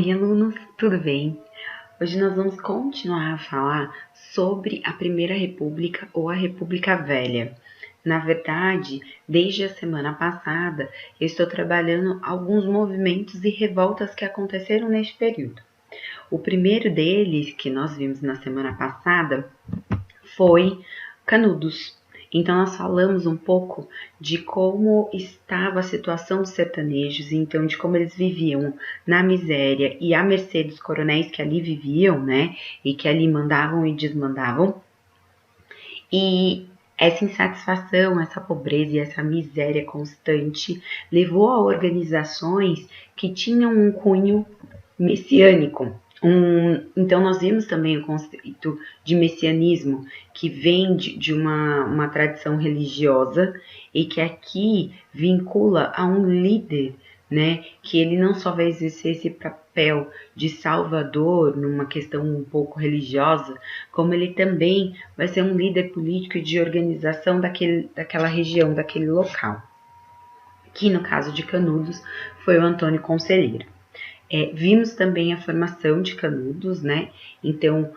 Oi, alunos, tudo bem? Hoje nós vamos continuar a falar sobre a Primeira República ou a República Velha. Na verdade, desde a semana passada, eu estou trabalhando alguns movimentos e revoltas que aconteceram neste período. O primeiro deles, que nós vimos na semana passada, foi Canudos. Então, nós falamos um pouco de como estava a situação dos sertanejos, então de como eles viviam na miséria e à mercê dos coronéis que ali viviam, né? E que ali mandavam e desmandavam. E essa insatisfação, essa pobreza e essa miséria constante levou a organizações que tinham um cunho messiânico. Então, nós vimos também o conceito de messianismo, que vem de uma tradição religiosa e que aqui vincula a um líder, né? Que ele não só vai exercer esse papel de salvador numa questão um pouco religiosa, como ele também vai ser um líder político e de organização daquela região, daquele local. Que no caso de Canudos foi o Antônio Conselheiro. Vimos também a formação de Canudos, né? Então,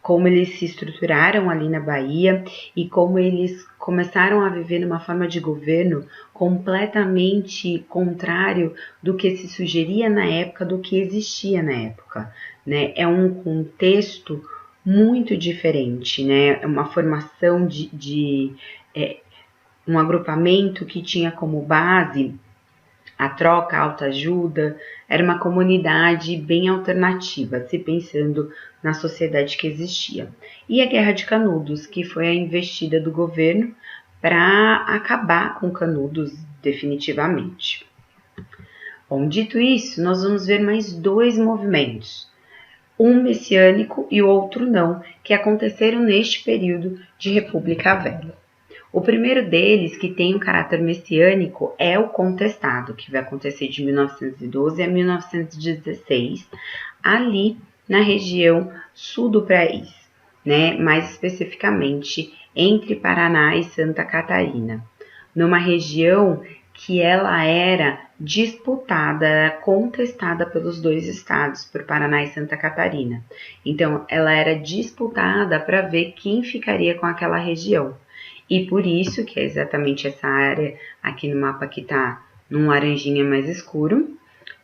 como eles se estruturaram ali na Bahia e como eles começaram a viver numa forma de governo completamente contrário do que se sugeria na época, do que existia na época, né? É um contexto muito diferente, né? É uma formação de um agrupamento que tinha como base a troca, a autoajuda, era uma comunidade bem alternativa, se pensando na sociedade que existia. E a Guerra de Canudos, que foi a investida do governo para acabar com Canudos definitivamente. Bom, dito isso, nós vamos ver mais dois movimentos, um messiânico e o outro não, que aconteceram neste período de República Velha. O primeiro deles, que tem um caráter messiânico, é o Contestado, que vai acontecer de 1912 a 1916, ali na região sul do país, né? Mais especificamente entre Paraná e Santa Catarina, numa região que ela era disputada, contestada pelos dois estados, por Paraná e Santa Catarina. Então, ela era disputada para ver quem ficaria com aquela região. E por isso, que é exatamente essa área aqui no mapa que está num laranjinha mais escuro,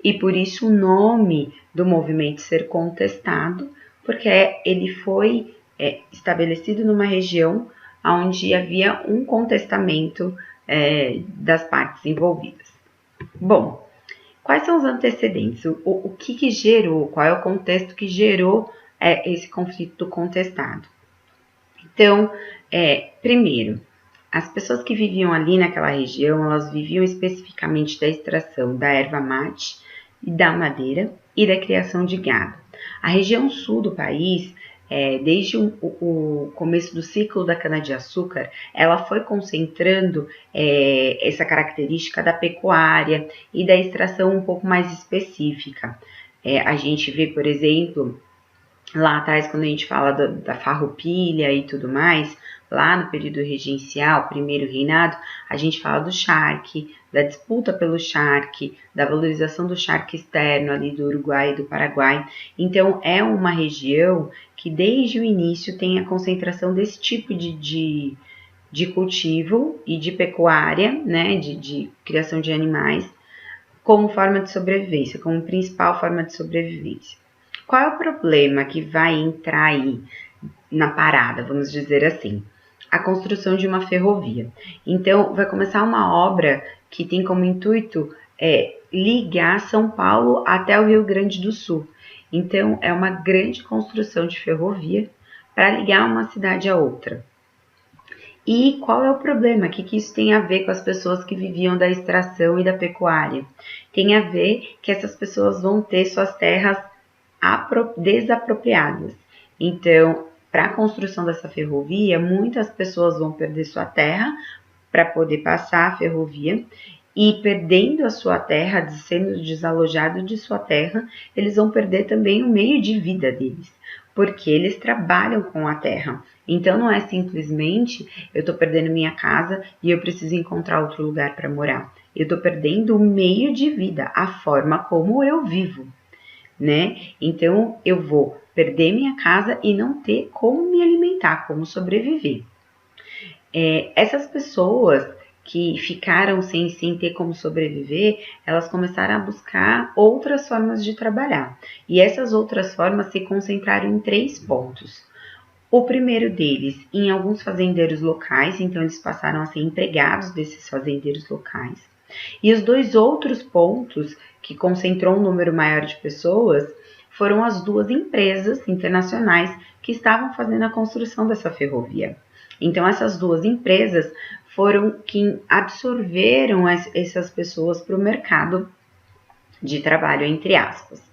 e por isso o nome do movimento ser contestado, porque ele foi estabelecido numa região onde havia um contestamento das partes envolvidas. Bom, quais são os antecedentes? O que gerou, qual é o contexto que gerou esse conflito contestado? Então, primeiro, as pessoas que viviam ali naquela região, elas viviam especificamente da extração da erva mate e da madeira e da criação de gado. A região sul do país, desde o começo do ciclo da cana-de-açúcar, ela foi concentrando essa característica da pecuária e da extração um pouco mais específica. A gente vê, por exemplo, lá atrás, quando a gente fala da farroupilha e tudo mais, lá no período regencial, primeiro reinado, a gente fala do charque, da disputa pelo charque, da valorização do charque externo ali do Uruguai e do Paraguai. Então, é uma região que desde o início tem a concentração desse tipo de cultivo e de pecuária, né, de criação de animais, como forma de sobrevivência, como principal forma de sobrevivência. Qual é o problema que vai entrar aí na parada, vamos dizer assim? A construção de uma ferrovia. Então, vai começar uma obra que tem como intuito ligar São Paulo até o Rio Grande do Sul. Então, é uma grande construção de ferrovia para ligar uma cidade a outra. E qual é o problema? O que isso tem a ver com as pessoas que viviam da extração e da pecuária? Tem a ver que essas pessoas vão ter suas terras desapropriadas. Então, para a construção dessa ferrovia, muitas pessoas vão perder sua terra para poder passar a ferrovia e perdendo a sua terra, sendo desalojado de sua terra, eles vão perder também o meio de vida deles, porque eles trabalham com a terra. Então, não é simplesmente eu estou perdendo minha casa e eu preciso encontrar outro lugar para morar. Eu estou perdendo o meio de vida, a forma como eu vivo. né? Então eu vou perder minha casa e não ter como me alimentar, como sobreviver. Essas pessoas que ficaram sem ter como sobreviver, elas começaram a buscar outras formas de trabalhar. E essas outras formas se concentraram em 3 pontos. O primeiro deles, em alguns fazendeiros locais, então eles passaram a ser empregados desses fazendeiros locais. E os 2 outros pontos, que concentrou um número maior de pessoas, foram as 2 empresas internacionais que estavam fazendo a construção dessa ferrovia. Então, essas 2 empresas foram que absorveram essas pessoas para o mercado de trabalho, entre aspas.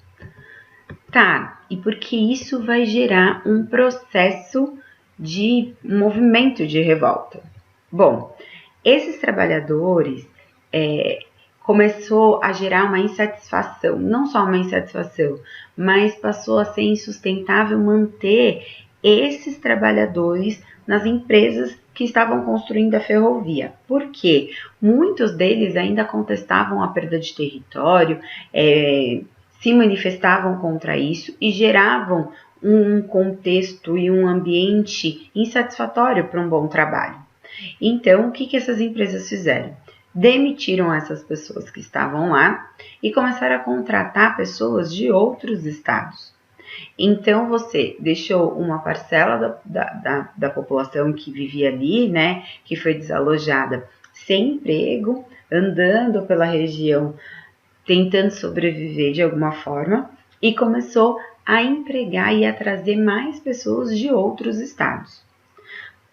Tá, e porque isso vai gerar um processo de movimento de revolta. Bom, esses trabalhadores começou a gerar uma insatisfação, não só uma insatisfação, mas passou a ser insustentável manter esses trabalhadores nas empresas que estavam construindo a ferrovia. Por quê? Muitos deles ainda contestavam a perda de território, se manifestavam contra isso e geravam um contexto e um ambiente insatisfatório para um bom trabalho. Então, o que essas empresas fizeram? Demitiram essas pessoas que estavam lá e começaram a contratar pessoas de outros estados. Então, você deixou uma parcela da população que vivia ali, né, que foi desalojada, sem emprego, andando pela região, tentando sobreviver de alguma forma, e começou a empregar e a trazer mais pessoas de outros estados.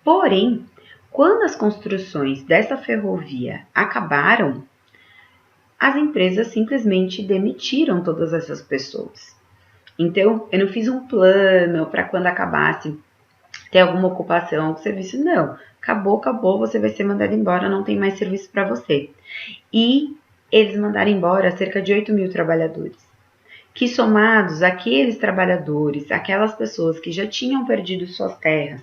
Porém, quando as construções dessa ferrovia acabaram, as empresas simplesmente demitiram todas essas pessoas. Então, eu não fiz um plano para quando acabasse ter alguma ocupação, algum serviço. Não, acabou, você vai ser mandado embora, não tem mais serviço para você. E eles mandaram embora cerca de 8.000 trabalhadores, que somados aqueles trabalhadores, aquelas pessoas que já tinham perdido suas terras,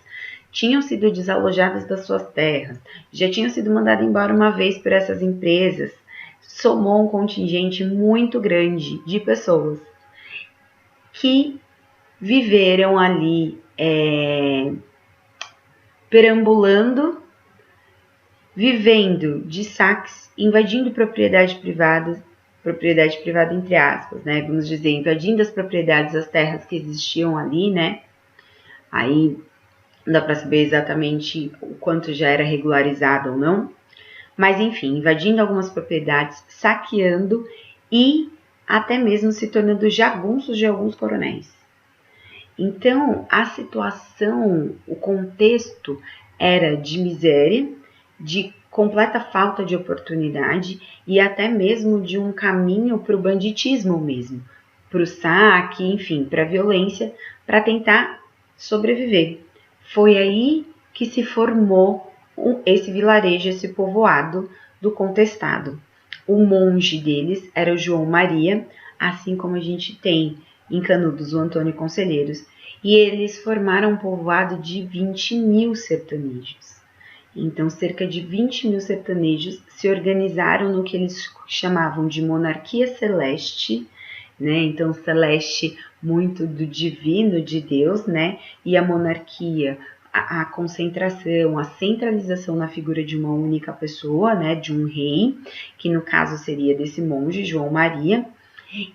tinham sido desalojadas das suas terras, já tinham sido mandadas embora uma vez por essas empresas, somou um contingente muito grande de pessoas que viveram ali perambulando, vivendo de saques, invadindo propriedade privada entre aspas, né? Vamos dizer, invadindo as propriedades, as terras que existiam ali, né? Aí não dá para saber exatamente o quanto já era regularizado ou não, mas enfim, invadindo algumas propriedades, saqueando e até mesmo se tornando jagunços de alguns coronéis. Então, a situação, o contexto era de miséria, de completa falta de oportunidade e até mesmo de um caminho para o banditismo mesmo, para o saque, enfim, para a violência, para tentar sobreviver. Foi aí que se formou esse vilarejo, esse povoado do contestado. O monge deles era o João Maria, assim como a gente tem em Canudos o Antônio Conselheiros, e eles formaram um povoado de 20.000 sertanejos. Então, cerca de 20.000 sertanejos se organizaram no que eles chamavam de monarquia celeste, né? Então, celeste muito do divino, de Deus, né? E a monarquia, a concentração, a centralização na figura de uma única pessoa, né? De um rei, que no caso seria desse monge, João Maria.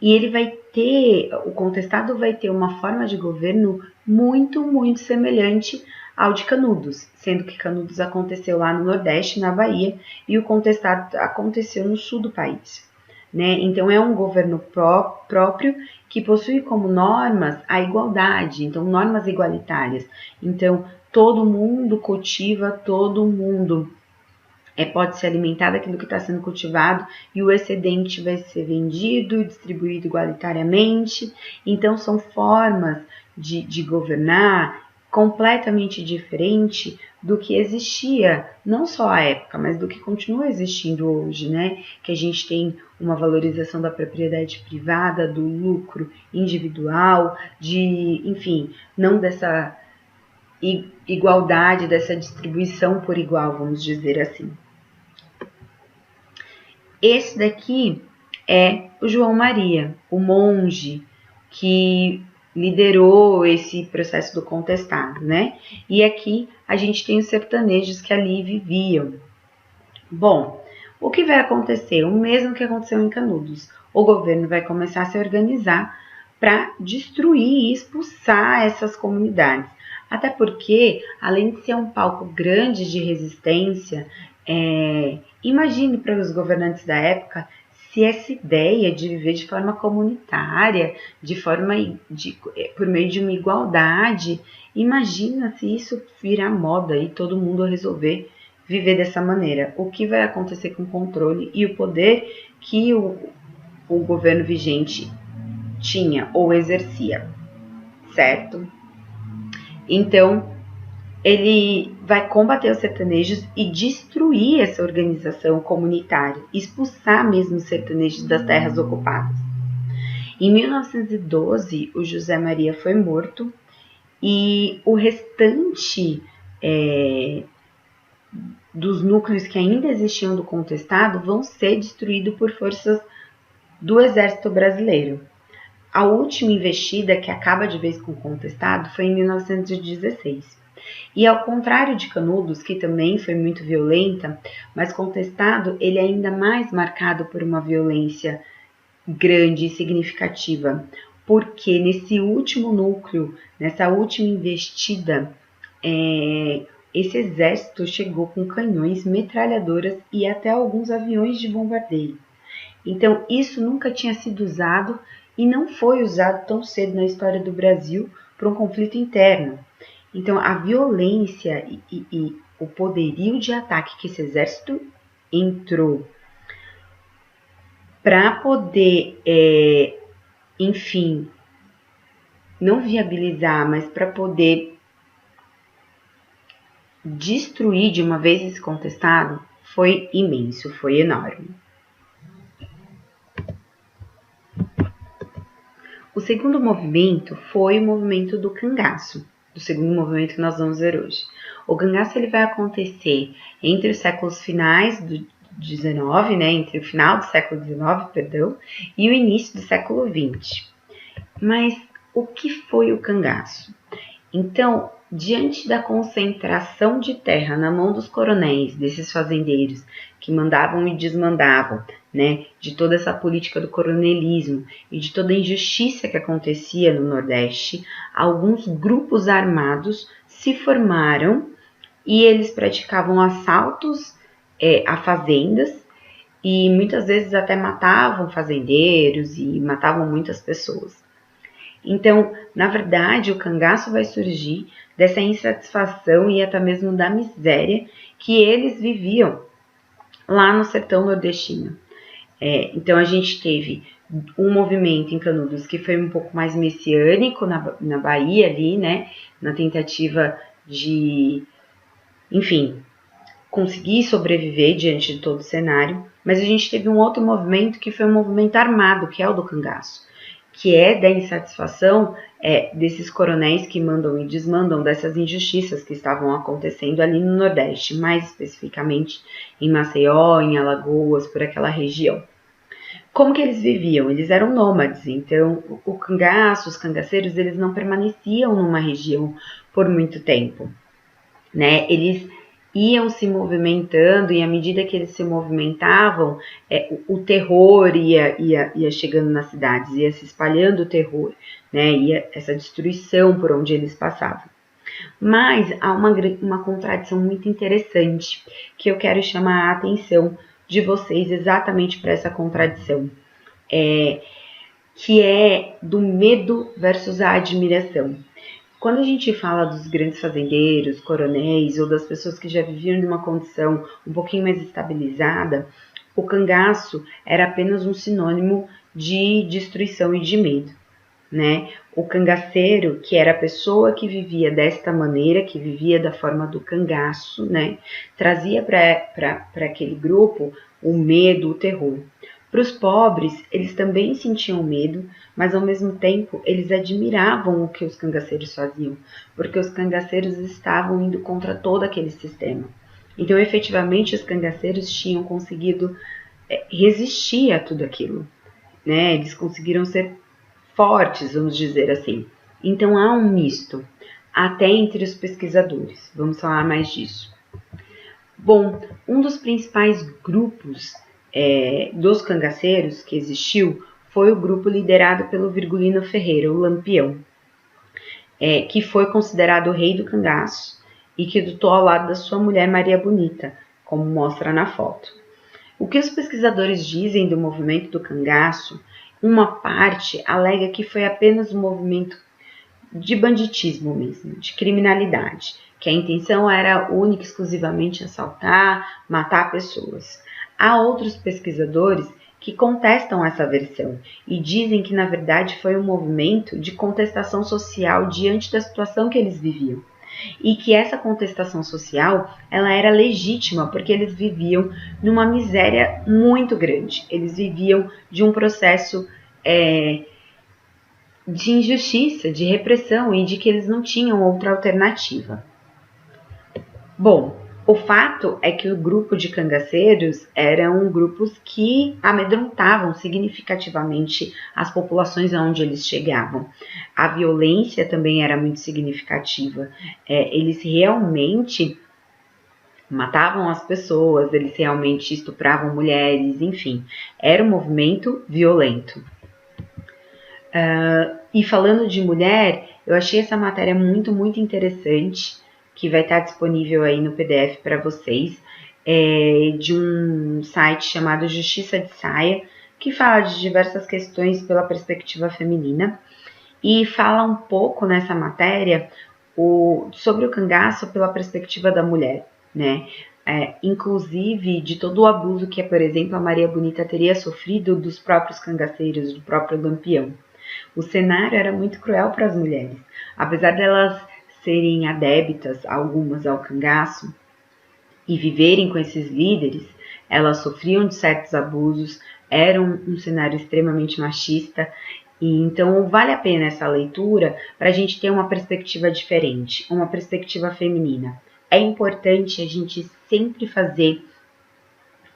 E ele vai ter, o contestado vai ter uma forma de governo muito, muito semelhante ao de Canudos, sendo que Canudos aconteceu lá no Nordeste, na Bahia, e o contestado aconteceu no sul do país. Né? Então, é um governo próprio que possui como normas a igualdade, então, normas igualitárias. Então, todo mundo cultiva, todo mundo pode se alimentar daquilo que está sendo cultivado e o excedente vai ser vendido, distribuído igualitariamente. Então, são formas de governar completamente diferente do que existia, não só à época, mas do que continua existindo hoje, né? Que a gente tem uma valorização da propriedade privada, do lucro individual, enfim, não dessa igualdade, dessa distribuição por igual, vamos dizer assim. Esse daqui é o João Maria, o monge, que liderou esse processo do contestado, né? E aqui a gente tem os sertanejos que ali viviam. Bom, o que vai acontecer? O mesmo que aconteceu em Canudos. O governo vai começar a se organizar para destruir e expulsar essas comunidades. Até porque, além de ser um palco grande de resistência, imagine para os governantes da época se essa ideia de viver de forma comunitária, por meio de uma igualdade, imagina se isso virar moda e todo mundo resolver viver dessa maneira. O que vai acontecer com o controle e o poder que o governo vigente tinha ou exercia, certo? Então, ele vai combater os sertanejos e destruir essa organização comunitária, expulsar mesmo os sertanejos das terras ocupadas. Em 1912, o José Maria foi morto e o restante dos núcleos que ainda existiam do contestado vão ser destruídos por forças do Exército Brasileiro. A última investida que acaba de vez com o contestado foi em 1916. E ao contrário de Canudos, que também foi muito violenta, mas Contestado ele é ainda mais marcado por uma violência grande e significativa, porque nesse último núcleo, nessa última investida, esse exército chegou com canhões, metralhadoras e até alguns aviões de bombardeio. Então isso nunca tinha sido usado e não foi usado tão cedo na história do Brasil para um conflito interno. Então, a violência e o poderio de ataque que esse exército entrou para poder, enfim, não viabilizar, mas para poder destruir de uma vez esse contestado, foi imenso, foi enorme. O segundo movimento foi o movimento do cangaço, do segundo movimento que nós vamos ver hoje. O cangaço ele vai acontecer entre os séculos finais do 19, né, entre o final do século XIX, e o início do século XX. Mas o que foi o cangaço? Então, diante da concentração de terra na mão dos coronéis, desses fazendeiros que mandavam e desmandavam, né, de toda essa política do coronelismo e de toda a injustiça que acontecia no Nordeste, alguns grupos armados se formaram e eles praticavam assaltos a fazendas e muitas vezes até matavam fazendeiros e matavam muitas pessoas. Então, na verdade, o cangaço vai surgir dessa insatisfação e até mesmo da miséria que eles viviam lá no sertão nordestino. Então, a gente teve um movimento em Canudos que foi um pouco mais messiânico na Bahia ali, né? Na tentativa de, enfim, conseguir sobreviver diante de todo o cenário. Mas a gente teve um outro movimento que foi um movimento armado, que é o do cangaço, que é da insatisfação desses coronéis que mandam e desmandam dessas injustiças que estavam acontecendo ali no Nordeste, mais especificamente em Maceió, em Alagoas, por aquela região. Como que eles viviam? Eles eram nômades, então o cangaço, os cangaceiros, eles não permaneciam numa região por muito tempo, né? Eles iam se movimentando e à medida que eles se movimentavam, o terror ia chegando nas cidades, ia se espalhando o terror, né? Ia essa destruição por onde eles passavam. Mas há uma contradição muito interessante que eu quero chamar a atenção de vocês exatamente para essa contradição, que é do medo versus a admiração. Quando a gente fala dos grandes fazendeiros, coronéis ou das pessoas que já viviam numa condição um pouquinho mais estabilizada, o cangaço era apenas um sinônimo de destruição e de medo, né? O cangaceiro, que era a pessoa que vivia desta maneira, que vivia da forma do cangaço, né? Trazia para aquele grupo o medo, o terror. Para os pobres, eles também sentiam medo, mas ao mesmo tempo eles admiravam o que os cangaceiros faziam, porque os cangaceiros estavam indo contra todo aquele sistema. Então, efetivamente, os cangaceiros tinham conseguido resistir a tudo aquilo, né? Eles conseguiram ser fortes, vamos dizer assim. Então há um misto, até entre os pesquisadores. Vamos falar mais disso. Bom, um dos principais grupos dos cangaceiros que existiu foi o grupo liderado pelo Virgulino Ferreira, o Lampião, que foi considerado o rei do cangaço e que lutou ao lado da sua mulher Maria Bonita, como mostra na foto. O que os pesquisadores dizem do movimento do cangaço, uma parte alega que foi apenas um movimento de banditismo mesmo, de criminalidade, que a intenção era única e exclusivamente assaltar, matar pessoas. Há outros pesquisadores que contestam essa versão e dizem que na verdade foi um movimento de contestação social diante da situação que eles viviam. E que essa contestação social ela era legítima porque eles viviam numa miséria muito grande. Eles viviam de um processo de injustiça, de repressão e de que eles não tinham outra alternativa. Bom, o fato é que o grupo de cangaceiros eram grupos que amedrontavam significativamente as populações aonde eles chegavam. A violência também era muito significativa. Eles realmente matavam as pessoas, eles realmente estupravam mulheres, enfim, era um movimento violento. E falando de mulher, eu achei essa matéria muito, muito interessante, que vai estar disponível aí no PDF para vocês, de um site chamado Justiça de Saia, que fala de diversas questões pela perspectiva feminina, e fala um pouco nessa matéria sobre o cangaço pela perspectiva da mulher, né? Inclusive de todo o abuso que, por exemplo, a Maria Bonita teria sofrido dos próprios cangaceiros, do próprio Lampião. O cenário era muito cruel para as mulheres. Apesar delas serem adébitas, algumas, ao cangaço, e viverem com esses líderes, elas sofriam de certos abusos, era um cenário extremamente machista, e então vale a pena essa leitura para a gente ter uma perspectiva diferente, uma perspectiva feminina. É importante a gente sempre fazer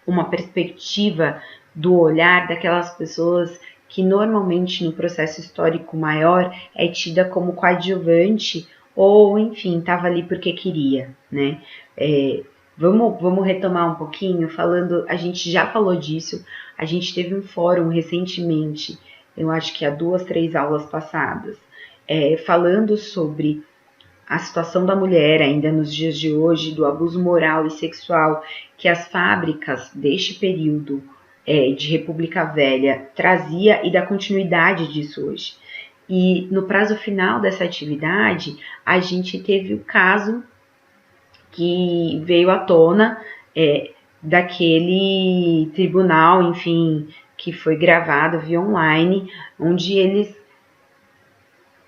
uma perspectiva do olhar daquelas pessoas que normalmente no processo histórico maior é tida como coadjuvante ou, enfim, estava ali porque queria, né? Vamos retomar um pouquinho falando, a gente já falou disso, a gente teve um fórum recentemente, eu acho que há 2, 3 aulas passadas, falando sobre a situação da mulher ainda nos dias de hoje, do abuso moral e sexual que as fábricas deste período de República Velha trazia e da continuidade disso hoje. E no prazo final dessa atividade, a gente teve o caso que veio à tona daquele tribunal, enfim, que foi gravado via online, onde eles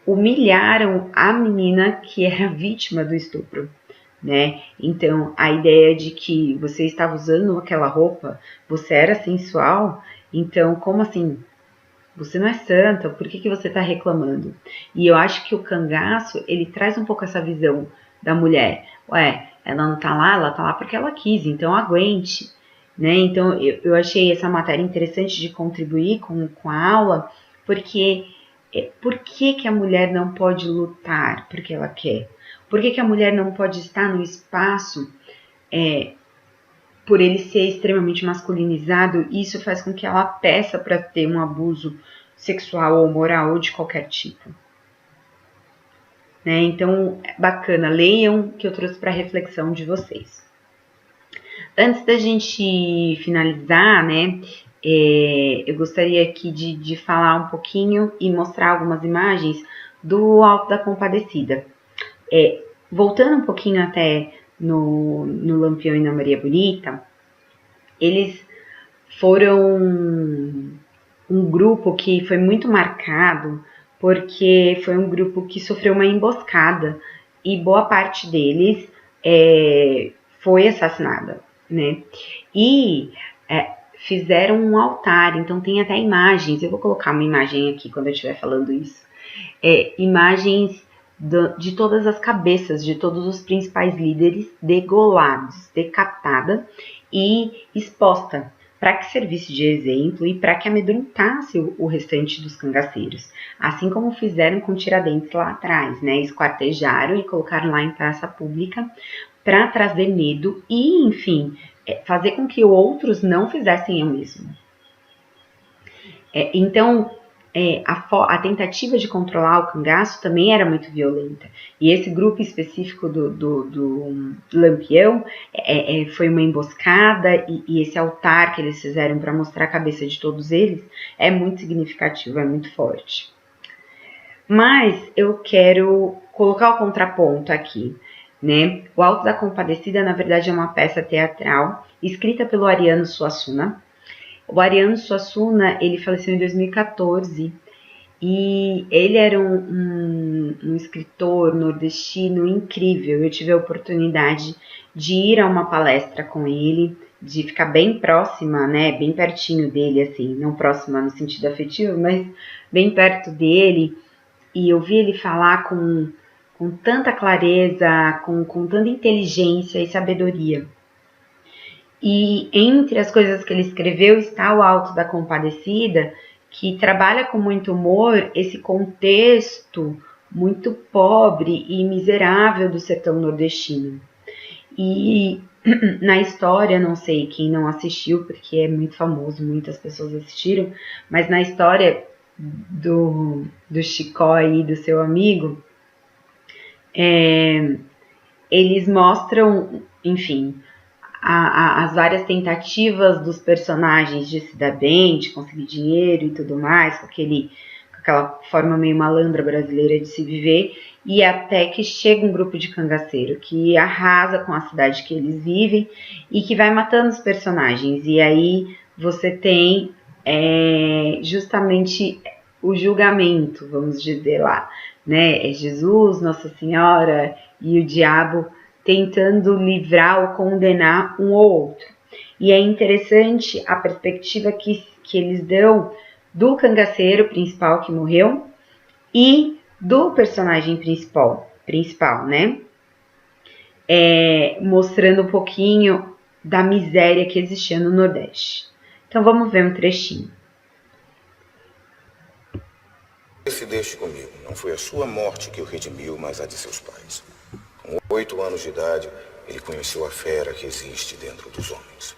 humilharam a menina que era vítima do estupro, né? Então, a ideia de que você estava usando aquela roupa, você era sensual, então, como assim? Você não é santa, por que você está reclamando? E eu acho que o cangaço, ele traz um pouco essa visão da mulher. Ela não tá lá, ela tá lá porque ela quis, então aguente, né? Então, eu achei essa matéria interessante de contribuir com a aula, porque por que a mulher não pode lutar porque ela quer? Por que a mulher não pode estar no espaço por ele ser extremamente masculinizado? Isso faz com que ela peça para ter um abuso sexual ou moral ou de qualquer tipo. Né? Então, bacana, leiam que eu trouxe para reflexão de vocês. Antes da gente finalizar, né, eu gostaria aqui de falar um pouquinho e mostrar algumas imagens do Alto da Compadecida. Voltando um pouquinho até no Lampião e na Maria Bonita, eles foram um grupo que foi muito marcado porque foi um grupo que sofreu uma emboscada e boa parte deles foi assassinada, né? E fizeram um altar, então tem até imagens, eu vou colocar uma imagem aqui quando eu estiver falando isso, imagens de todas as cabeças de todos os principais líderes degolados, decapitada e exposta para que servisse de exemplo e para que amedrontasse o restante dos cangaceiros, assim como fizeram com Tiradentes lá atrás, né? Esquartejaram e colocaram lá em praça pública para trazer medo e, enfim, fazer com que outros não fizessem o mesmo. Então, a tentativa de controlar o cangaço também era muito violenta. E esse grupo específico do Lampião foi uma emboscada, e esse altar que eles fizeram para mostrar a cabeça de todos eles é muito significativo, é muito forte. Mas eu quero colocar o contraponto aqui, né? O Alto da Compadecida, na verdade, é uma peça teatral escrita pelo Ariano Suassuna. O Ariano Suassuna, ele faleceu em 2014 e ele era um escritor nordestino incrível. Eu tive a oportunidade de ir a uma palestra com ele, de ficar bem próxima, né, bem pertinho dele, assim, não próxima no sentido afetivo, mas bem perto dele, e eu vi ele falar com tanta clareza, com tanta inteligência e sabedoria. E entre as coisas que ele escreveu está o Alto da Compadecida, que trabalha com muito humor esse contexto muito pobre e miserável do sertão nordestino. E na história, não sei quem não assistiu, porque é muito famoso, muitas pessoas assistiram, mas na história do Chicó e do seu amigo, eles mostram, enfim, as várias tentativas dos personagens de se dar bem, de conseguir dinheiro e tudo mais, com aquela forma meio malandra brasileira de se viver, e até que chega um grupo de cangaceiro que arrasa com a cidade que eles vivem e que vai matando os personagens. E aí você tem justamente o julgamento, vamos dizer lá, né? É Jesus, Nossa Senhora e o diabo tentando livrar ou condenar um ou outro. E é interessante a perspectiva que eles dão do cangaceiro principal que morreu e do personagem principal, né? Mostrando um pouquinho da miséria que existia no Nordeste. Então vamos ver um trechinho. Se deixe comigo. Não foi a sua morte que o redimiu, mas a de seus pais. Com 8 anos de idade, ele conheceu a fera que existe dentro dos homens.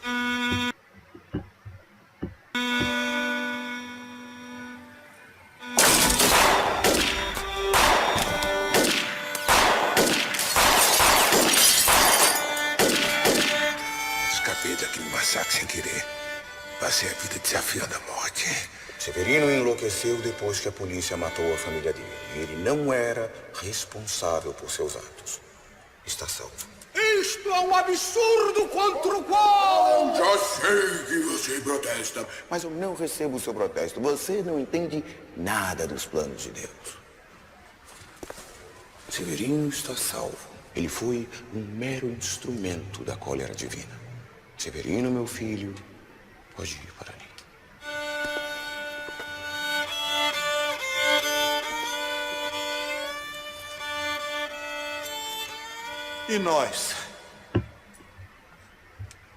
Escapei daquele massacre sem querer. Passei a vida desafiando a morte. Severino enlouqueceu depois que a polícia matou a família dele. Ele não era responsável por seus atos. Está salvo. Isto é um absurdo contra o qual... Já sei que você protesta, Mas eu não recebo o seu protesto. Você não entende nada dos planos de Deus. Severino está salvo. Ele foi um mero instrumento da cólera divina. Severino, meu filho, pode ir para ali. E nós?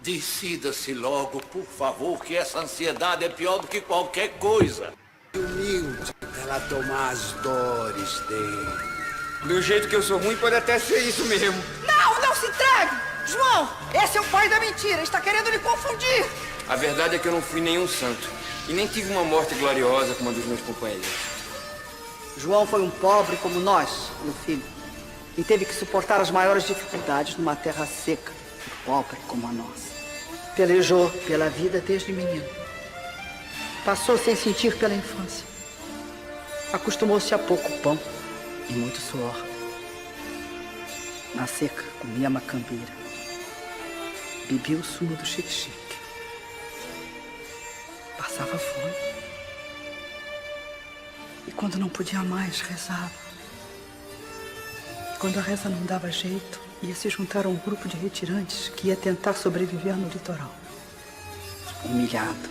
Decida-se logo, por favor, que essa ansiedade é pior do que qualquer coisa. Humilde ela tomar as dores dele. Do jeito que eu sou ruim, pode até ser isso mesmo. Não se entregue! João, esse é o pai da mentira, está querendo lhe confundir. A verdade é que eu não fui nenhum santo. E nem tive uma morte gloriosa como a dos meus companheiros. João foi um pobre como nós, meu filho. E teve que suportar as maiores dificuldades numa terra seca, pobre como a nossa. Pelejou pela vida desde menino. Passou sem sentir pela infância. Acostumou-se a pouco pão e muito suor. Na seca, comia macambira. Bebia o sumo do xique-xique. Passava fome. E quando não podia mais, rezava. Quando a reza não dava jeito, ia se juntar a um grupo de retirantes que ia tentar sobreviver no litoral. Humilhado.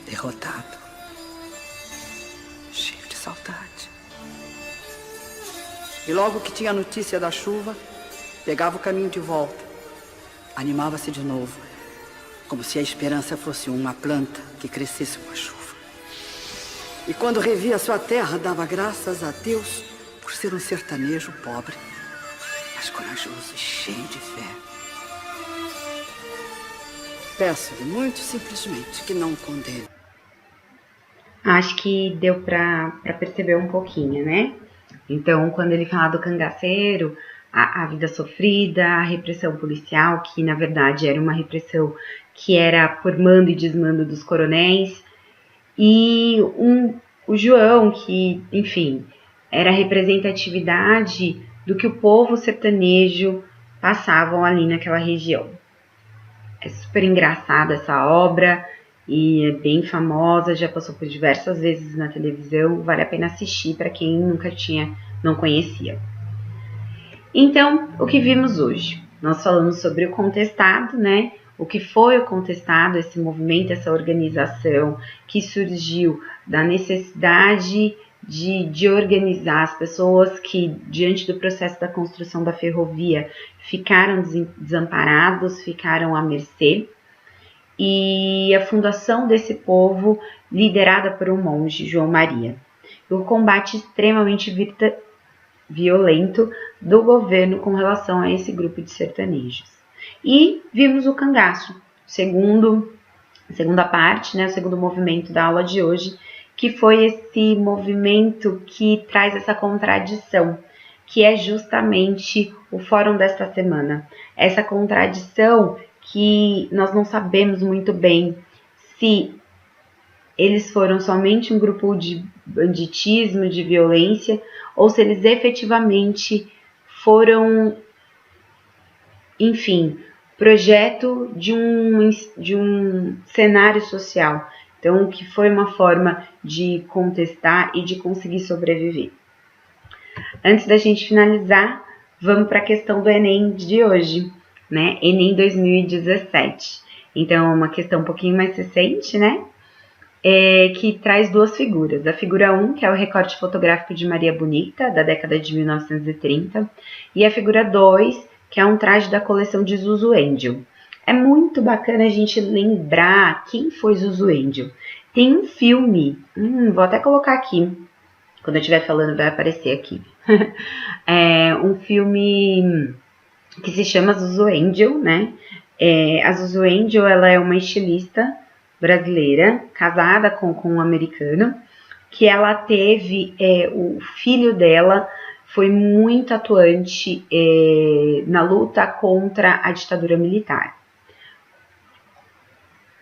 Derrotado. Cheio de saudade. E logo que tinha notícia da chuva, pegava o caminho de volta. Animava-se de novo. como se a esperança fosse uma planta que crescesse com a chuva. E quando revia sua terra, dava graças a Deus por ser um sertanejo pobre, mas corajoso e cheio de fé. Peço-lhe muito simplesmente que não o condene. Acho que deu para perceber um pouquinho, né? Então, quando ele fala do cangaceiro, a vida sofrida, a repressão policial, que na verdade era uma repressão que era por mando e desmando dos coronéis, e o João, que, enfim, era a representatividade do que o povo sertanejo passavam ali naquela região. É super engraçada essa obra e é bem famosa, já passou por diversas vezes na televisão, vale a pena assistir para quem não conhecia. Então, o que vimos hoje? Nós falamos sobre o contestado, né? O que foi o contestado, esse movimento, essa organização que surgiu da necessidade de organizar as pessoas que, diante do processo da construção da ferrovia, ficaram desamparados, ficaram à mercê. E a fundação desse povo, liderada por um monge, João Maria. O combate extremamente violento do governo com relação a esse grupo de sertanejos. E vimos o cangaço, segunda parte, né, o segundo movimento da aula de hoje, que foi esse movimento que traz essa contradição, que é justamente o fórum desta semana. Essa contradição que nós não sabemos muito bem se eles foram somente um grupo de banditismo, de violência, ou se eles efetivamente foram, enfim, projeto de um cenário social. Então, que foi uma forma de contestar e de conseguir sobreviver. Antes da gente finalizar, vamos para a questão do Enem de hoje, né? Enem 2017. Então, é uma questão um pouquinho mais recente, né? Que traz duas figuras. A figura 1, que é o recorte fotográfico de Maria Bonita, da década de 1930, e a figura 2, que é um traje da coleção de Zuzu Angel. É muito bacana a gente lembrar quem foi Zuzu Angel. Tem um filme, vou até colocar aqui, quando eu estiver falando vai aparecer aqui. Um filme que se chama Zuzu Angel, né? A Zuzu Angel, ela é uma estilista brasileira, casada com um americano, que ela teve, o filho dela foi muito atuante na luta contra a ditadura militar.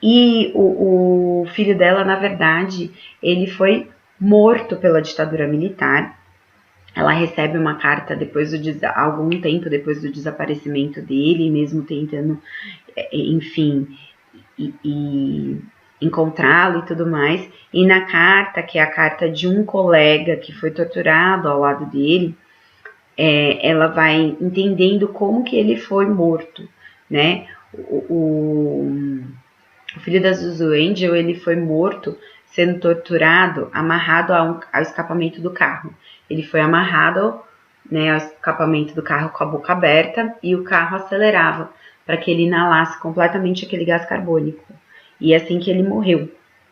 E o filho dela, na verdade, ele foi morto pela ditadura militar. Ela recebe uma carta algum tempo depois do desaparecimento dele, mesmo tentando, enfim, encontrá-lo e tudo mais. E na carta, que é a carta de um colega que foi torturado ao lado dele, ela vai entendendo como que ele foi morto, né? O filho da Zuzu Angel, ele foi morto sendo torturado, amarrado ao escapamento do carro. Ele foi amarrado, né, ao escapamento do carro com a boca aberta e o carro acelerava para que ele inalasse completamente aquele gás carbônico. E é assim que ele morreu,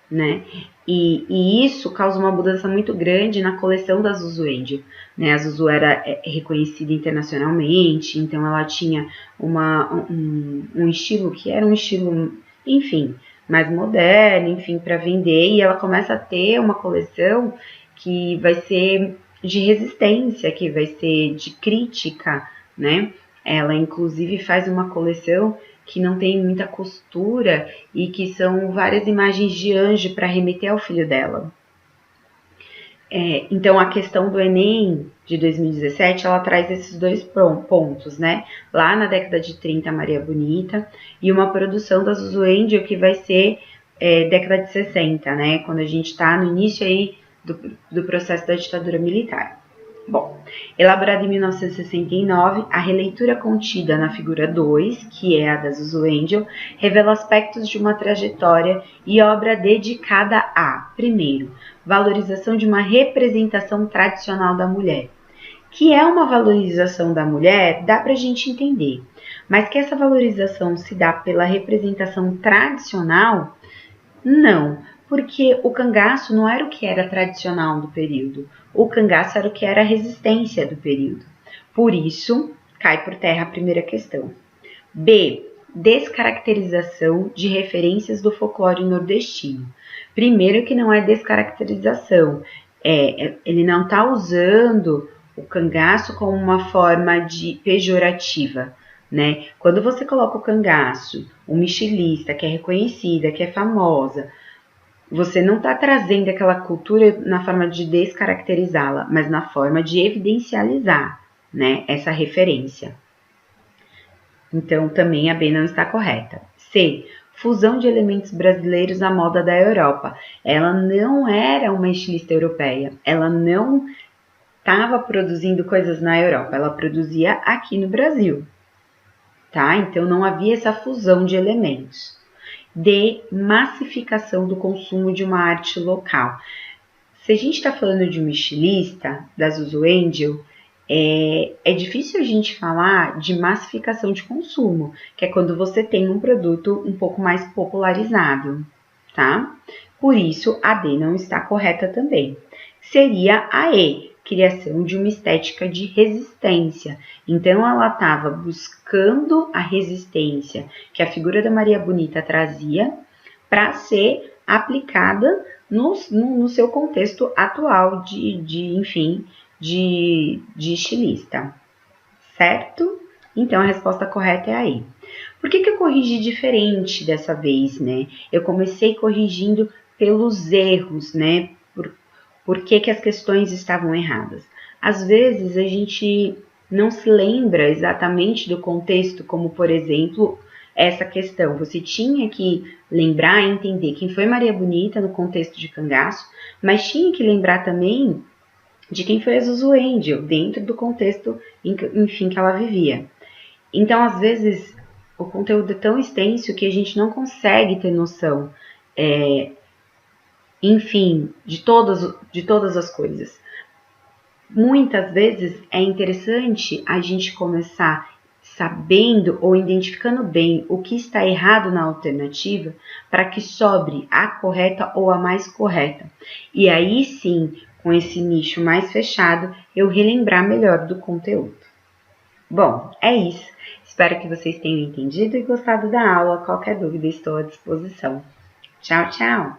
né? E isso causa uma mudança muito grande na coleção da Zuzu Angel, né? A Zuzu era reconhecida internacionalmente, então ela tinha um estilo que era um estilo, enfim, mais moderno, enfim, para vender, e ela começa a ter uma coleção que vai ser de resistência, que vai ser de crítica, né? Ela, inclusive, faz uma coleção que não tem muita costura e que são várias imagens de anjo para remeter ao filho dela. Então, a questão do Enem de 2017, ela traz esses dois pontos, né? Lá na década de 30, Maria Bonita, e uma produção da Zuzu Angel que vai ser década de 60, né? Quando a gente está no início aí do processo da ditadura militar. Bom, elaborada em 1969, a releitura contida na figura 2, que é a da Zuzu Angel, revela aspectos de uma trajetória e obra dedicada a, primeiro, valorização de uma representação tradicional da mulher, Que é uma valorização da mulher, dá pra gente entender. Mas que essa valorização se dá pela representação tradicional, não. Porque o cangaço não era o que era tradicional do período. O cangaço era o que era a resistência do período. Por isso, cai por terra a primeira questão. B. Descaracterização de referências do folclore nordestino. Primeiro que não é descaracterização. Ele não está usando o cangaço como uma forma de pejorativa, né? Quando você coloca o cangaço, uma estilista que é reconhecida, que é famosa, você não está trazendo aquela cultura na forma de descaracterizá-la, mas na forma de evidencializar, né, essa referência. Então, também a B não está correta. C. Fusão de elementos brasileiros à moda da Europa. Ela não era uma estilista europeia. Ela não estava produzindo coisas na Europa. Ela produzia aqui no Brasil. Tá? Então, não havia essa fusão de elementos. D. Massificação do consumo de uma arte local. Se a gente está falando de uma estilista, da Zuzu Angel, é difícil a gente falar de massificação de consumo, que é quando você tem um produto um pouco mais popularizado, tá? Por isso, a D não está correta também. Seria a E, criação de uma estética de resistência. Então, ela estava buscando a resistência que a figura da Maria Bonita trazia para ser aplicada no seu contexto atual de estilista, certo? Então, a resposta correta é aí. Por que eu corrigi diferente dessa vez, né? Eu comecei corrigindo pelos erros, né? Por que as questões estavam erradas. Às vezes, a gente não se lembra exatamente do contexto, como, por exemplo, essa questão. Você tinha que lembrar e entender quem foi Maria Bonita no contexto de cangaço, mas tinha que lembrar também de quem foi a Zuzu Angel, dentro do contexto, enfim, que ela vivia. Então, às vezes, o conteúdo é tão extenso que a gente não consegue ter noção, enfim, de todas as coisas. Muitas vezes é interessante a gente começar sabendo ou identificando bem o que está errado na alternativa para que sobre a correta ou a mais correta. E aí sim, com esse nicho mais fechado, eu relembrar melhor do conteúdo. Bom, é isso. Espero que vocês tenham entendido e gostado da aula. Qualquer dúvida, estou à disposição. Tchau, tchau!